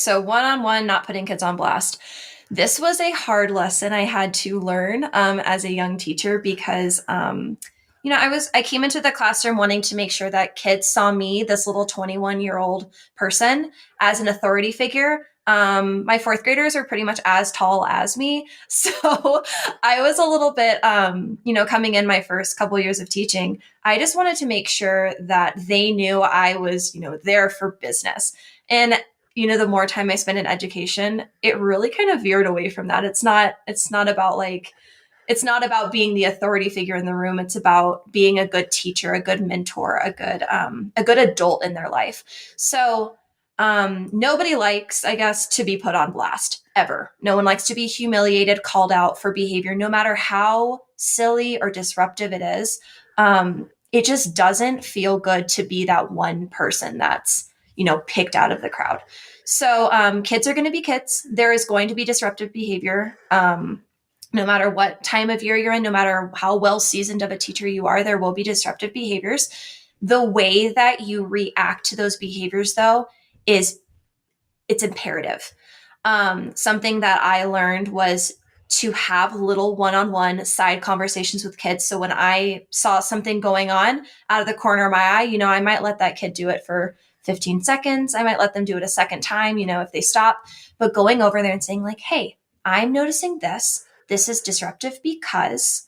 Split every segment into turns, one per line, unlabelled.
So one-on-one, not putting kids on blast. This was a hard lesson I had to learn as a young teacher because I came into the classroom wanting to make sure that kids saw me, this little 21-year-old person, as an authority figure. My fourth graders are pretty much as tall as me. So I was a little bit, coming in my first couple years of teaching, I just wanted to make sure that they knew I was, there for business. And the more time I spend in education, it really kind of veered away from that. It's not about being the authority figure in the room. It's about being a good teacher, a good mentor, a good adult in their life. So nobody likes, I guess, to be put on blast ever. No one likes to be humiliated, called out for behavior, no matter how silly or disruptive it is. It just doesn't feel good to be that one person that's picked out of the crowd. So kids are going to be kids. There is going to be disruptive behavior. No matter what time of year you're in, no matter how well seasoned of a teacher you are, there will be disruptive behaviors. The way that you react to those behaviors, though, it's imperative. Something that I learned was to have little one-on-one side conversations with kids. So when I saw something going on out of the corner of my eye, I might let that kid do it for 15 seconds. I might let them do it a second time, if they stop. But going over there and saying like, hey, I'm noticing this. This is disruptive because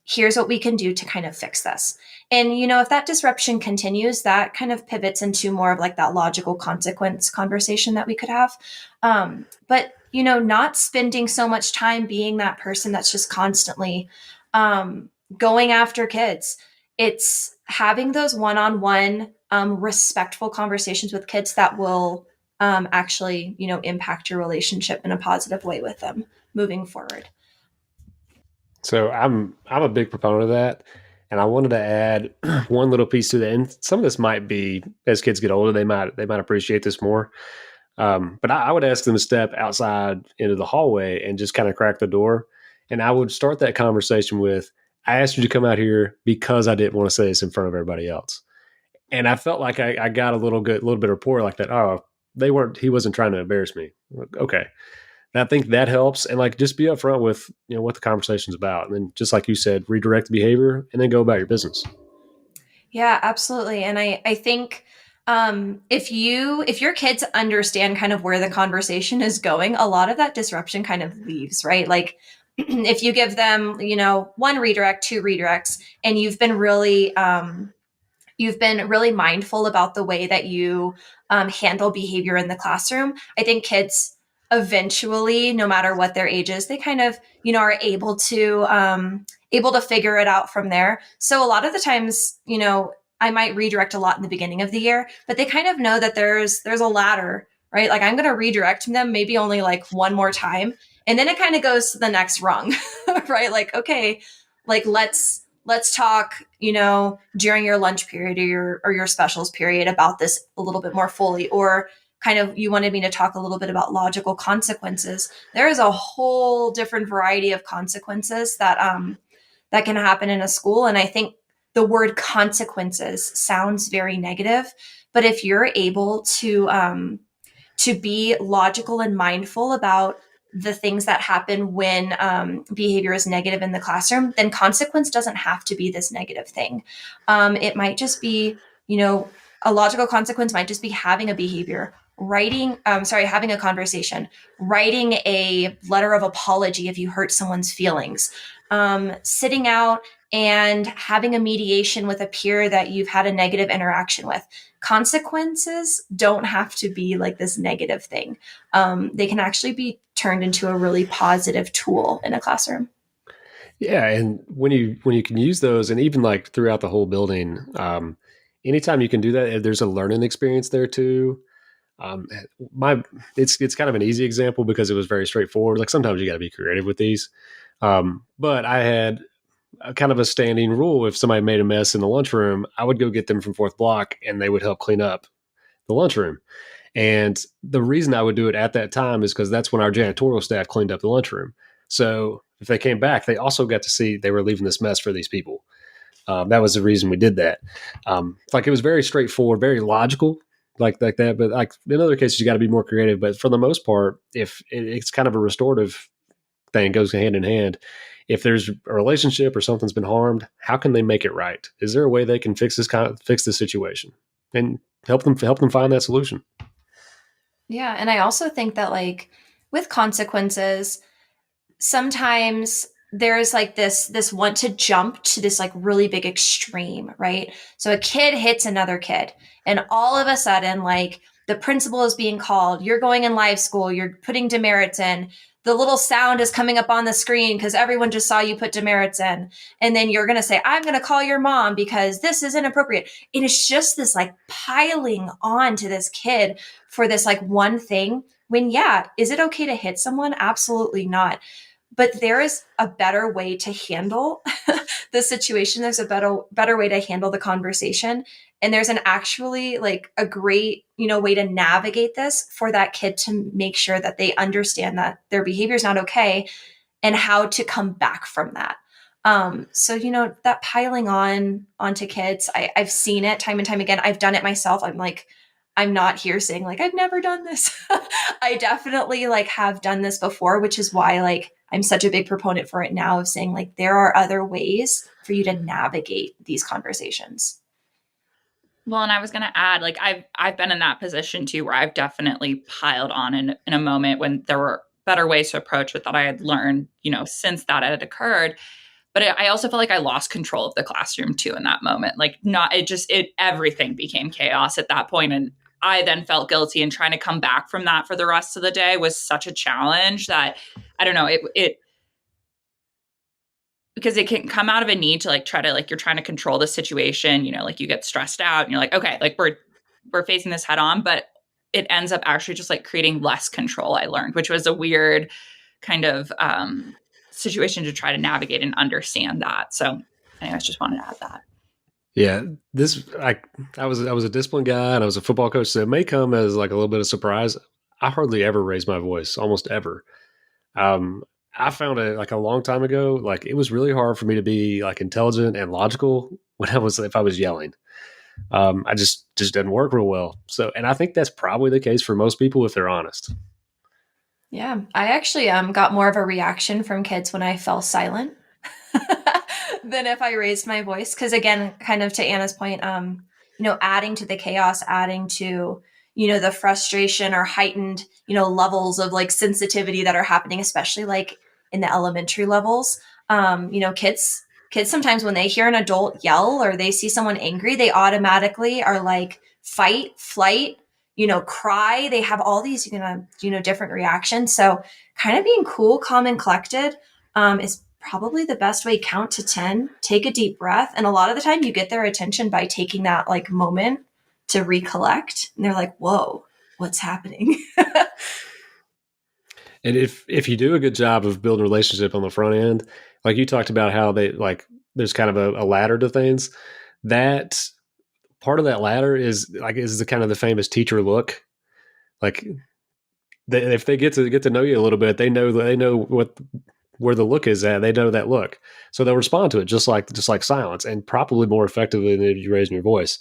here's what we can do to kind of fix this. And, if that disruption continues, that kind of pivots into more of like that logical consequence conversation that we could have. But, not spending so much time being that person that's just constantly going after kids. It's having those one-on-one respectful conversations with kids that will actually, impact your relationship in a positive way with them moving forward.
So I'm a big proponent of that. And I wanted to add one little piece to that. And some of this might be as kids get older, they might appreciate this more. But I would ask them to step outside into the hallway and just kind of crack the door. And I would start that conversation with, I asked you to come out here because I didn't want to say this in front of everybody else. And I felt like I got a little bit of rapport like that. Oh, he wasn't trying to embarrass me. Okay. And I think that helps. And like, just be upfront with, what the conversation's about. And then just like you said, redirect the behavior and then go about your business.
Yeah, absolutely. And I think if your kids understand kind of where the conversation is going, a lot of that disruption kind of leaves, right? Like if you give them, one redirect, two redirects, and you've been really mindful about the way that you handle behavior in the classroom. I think kids eventually, no matter what their age is, they kind of, are able to figure it out from there. So a lot of the times, I might redirect a lot in the beginning of the year, but they kind of know that there's a ladder, right? Like I'm going to redirect them maybe only like one more time. And then it kind of goes to the next rung, right? Like, okay, like let's talk, during your lunch period or your specials period about this a little bit more fully, or kind of you wanted me to talk a little bit about logical consequences. There is a whole different variety of consequences that can happen in a school. And I think the word consequences sounds very negative, but if you're able to be logical and mindful about the things that happen when behavior is negative in the classroom, then consequence doesn't have to be this negative thing. It might just be, a logical consequence might just be having a behavior, having a conversation, writing a letter of apology if you hurt someone's feelings, sitting out and having a mediation with a peer that you've had a negative interaction with. Consequences don't have to be like this negative thing. They can actually be turned into a really positive tool in a classroom.
Yeah, and when you can use those, and even like throughout the whole building, anytime you can do that, there's a learning experience there too. Um, my it's kind of an easy example because it was very straightforward. Like sometimes you got to be creative with these, but I had a kind of a standing rule: if somebody made a mess in the lunchroom, I would go get them from fourth block, and they would help clean up the lunchroom. And the reason I would do it at that time is because that's when our janitorial staff cleaned up the lunchroom. So if they came back, they also got to see they were leaving this mess for these people. That was the reason we did that. Like it was very straightforward, very logical, like that. But like in other cases, you got to be more creative. But for the most part, if it's kind of a restorative thing, goes hand in hand. If there's a relationship or something's been harmed, how can they make it right? Is there a way they can fix this situation and help them find that solution?
Yeah, and I also think that like with consequences, sometimes there's like this want to jump to this like really big extreme, right? So a kid hits another kid, and all of a sudden, like the principal is being called, you're going in live school, you're putting demerits in. The little sound is coming up on the screen because everyone just saw you put demerits in. And then you're going to say, I'm going to call your mom because this is inappropriate. And it's just this like piling on to this kid for this like one thing. When, yeah, is it okay to hit someone? Absolutely not. But there is a better way to handle the situation. There's a better way to handle the conversation. And there's an actually like a great, way to navigate this for that kid to make sure that they understand that their behavior is not okay and how to come back from that. So that piling on onto kids, I've seen it time and time again. I've done it myself. I'm not here saying like I've never done this. I definitely like have done this before, which is why like I'm such a big proponent for it now of saying like there are other ways for you to navigate these conversations.
Well, and I was going to add, like I've been in that position too, where I've definitely piled on in a moment when there were better ways to approach it that I had learned, since that had occurred. But I also felt like I lost control of the classroom too in that moment. Like everything became chaos at that point, and I then felt guilty, and trying to come back from that for the rest of the day was such a challenge that I don't know, it because it can come out of a need to like try to like you're trying to control the situation, like you get stressed out and you're like, okay, like we're facing this head on, but it ends up actually just like creating less control, I learned, which was a weird kind of situation to try to navigate and understand that. So anyways, just wanted to add that.
Yeah, I was a disciplined guy and I was a football coach, so it may come as like a little bit of surprise. I hardly ever raise my voice, almost ever. Um, I found it like a long time ago. Like it was really hard for me to be like intelligent and logical when if I was yelling. I just didn't work real well. So, and I think that's probably the case for most people if they're honest.
Yeah, I actually got more of a reaction from kids when I fell silent than if I raised my voice. Because again, kind of to Anna's point, adding to the chaos, adding to the frustration or heightened levels of like sensitivity that are happening, especially like in the elementary levels. Kids sometimes when they hear an adult yell or they see someone angry, they automatically are like fight, flight, cry. They have all these, different reactions. So kind of being cool, calm, and collected is probably the best way. Count to 10, take a deep breath. And a lot of the time you get their attention by taking that like moment to recollect. And they're like, whoa, what's happening?
And if you do a good job of building a relationship on the front end, like you talked about how they like there's kind of a ladder to things, that part of that ladder is the kind of the famous teacher look. Like if they get to know you a little bit, they know what where the look is at. They know that look, so they'll respond to it just like silence, and probably more effectively than if you raising your voice.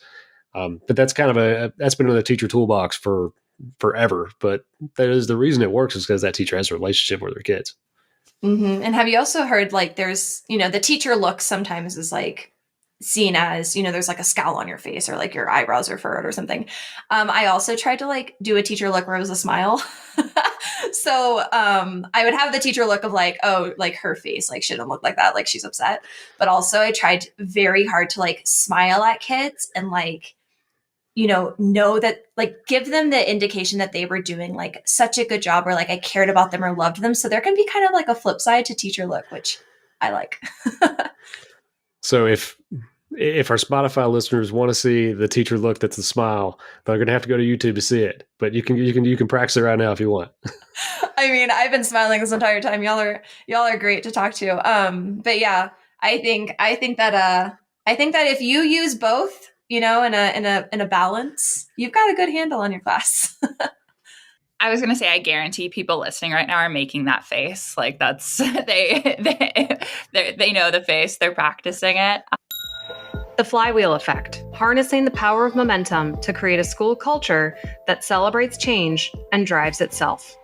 But that's kind of that's been in the teacher toolbox for forever. But that is the reason it works is because that teacher has a relationship with their kids.
Mm-hmm. And have you also heard like there's, the teacher look sometimes is like seen as, there's like a scowl on your face or like your eyebrows are furrowed or something. I also tried to like do a teacher look where it was a smile. So I would have the teacher look of like, oh, like her face like shouldn't look like that, like she's upset. But also I tried very hard to like smile at kids and like, know that like give them the indication that they were doing like such a good job or like I cared about them or loved them. So there can be kind of like a flip side to teacher look, which I like.
So if our Spotify listeners want to see the teacher look that's a smile, they're going to have to go to YouTube to see it. But you can practice it right now if you want.
I mean, I've been smiling this entire time. Y'all are great to talk to. But yeah, I think that if you use both, in a balance, you've got a good handle on your class.
I was going to say, I guarantee people listening right now are making that face. Like that's, they know the face, they're practicing it.
The Flywheel Effect, harnessing the power of momentum to create a school culture that celebrates change and drives itself.